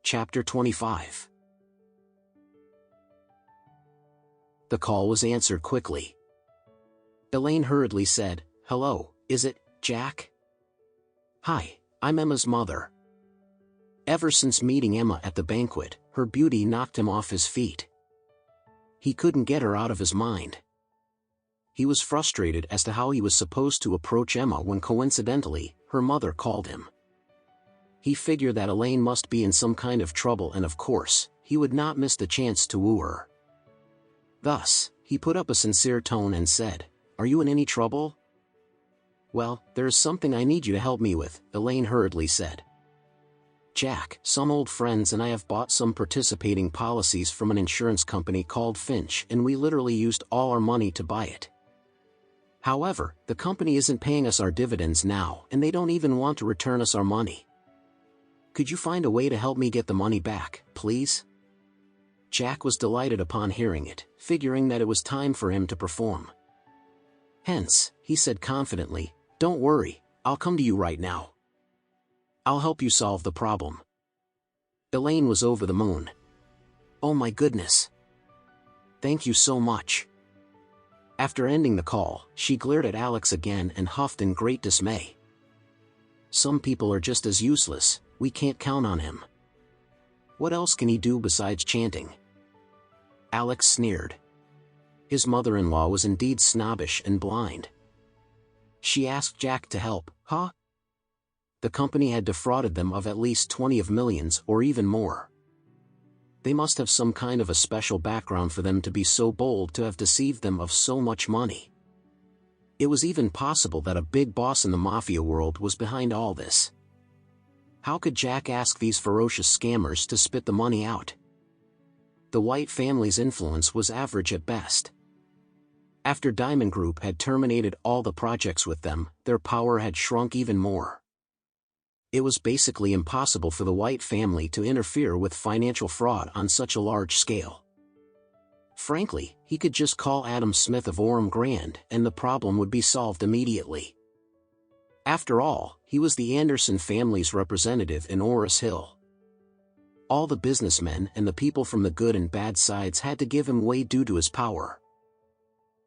Chapter 25. The call was answered quickly. Elaine hurriedly said, "Hello, is it, Jack?" "Hi, I'm Emma's mother." Ever since meeting Emma at the banquet, her beauty knocked him off his feet. He couldn't get her out of his mind. He was frustrated as to how he was supposed to approach Emma when coincidentally, her mother called him. He figured that Elaine must be in some kind of trouble and of course, he would not miss the chance to woo her. Thus, he put up a sincere tone and said, "Are you in any trouble?" "Well, there is something I need you to help me with," Elaine hurriedly said. "Jack, some old friends and I have bought some participating policies from an insurance company called Finch and we literally used all our money to buy it. However, the company isn't paying us our dividends now and they don't even want to return us our money. Could you find a way to help me get the money back, please?" Jack was delighted upon hearing it, figuring that it was time for him to perform. Hence, he said confidently, "Don't worry, I'll come to you right now. I'll help you solve the problem." Elaine was over the moon. "Oh my goodness. Thank you so much." After ending the call, she glared at Alex again and huffed in great dismay. "Some people are just as useless, we can't count on him. What else can he do besides chanting?" Alex sneered. His mother-in-law was indeed snobbish and blind. She asked Jack to help, huh? The company had defrauded them of at least 20 of millions or even more. They must have some kind of a special background for them to be so bold to have deceived them of so much money. It was even possible that a big boss in the mafia world was behind all this. How could Jack ask these ferocious scammers to spit the money out? The White family's influence was average at best. After Diamond Group had terminated all the projects with them, their power had shrunk even more. It was basically impossible for the White family to interfere with financial fraud on such a large scale. Frankly, he could just call Adam Smith of Orem Grand and the problem would be solved immediately. After all, he was the Anderson family's representative in Oris Hill. All the businessmen and the people from the good and bad sides had to give him way due to his power.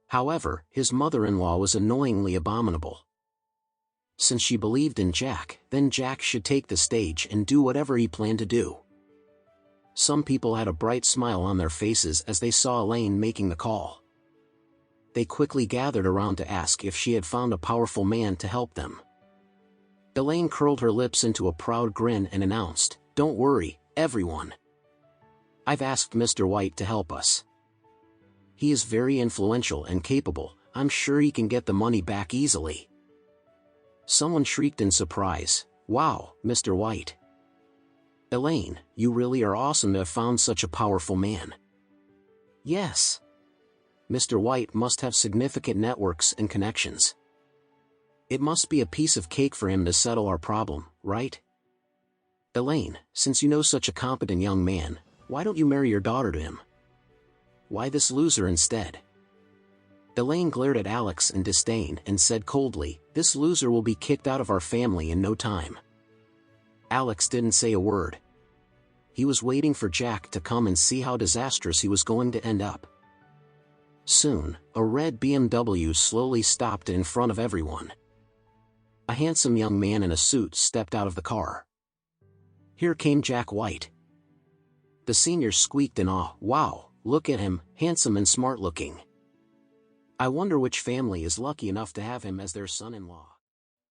However, his mother-in-law was annoyingly abominable. Since she believed in Jack, then Jack should take the stage and do whatever he planned to do. Some people had a bright smile on their faces as they saw Elaine making the call. They quickly gathered around to ask if she had found a powerful man to help them. Elaine curled her lips into a proud grin and announced, "Don't worry, everyone. I've asked Mr. White to help us. He is very influential and capable, I'm sure he can get the money back easily." Someone shrieked in surprise, "Wow, Mr. White. Elaine, you really are awesome to have found such a powerful man." "Yes. Mr. White must have significant networks and connections. It must be a piece of cake for him to settle our problem, right? Elaine, since you know such a competent young man, why don't you marry your daughter to him? Why this loser instead?" Elaine glared at Alex in disdain and said coldly, "This loser will be kicked out of our family in no time." Alex didn't say a word. He was waiting for Jack to come and see how disastrous he was going to end up. Soon, a red BMW slowly stopped in front of everyone. A handsome young man in a suit stepped out of the car. Here came Jack White. The senior squeaked in awe, "Wow, look at him, handsome and smart looking. I wonder which family is lucky enough to have him as their son-in-law."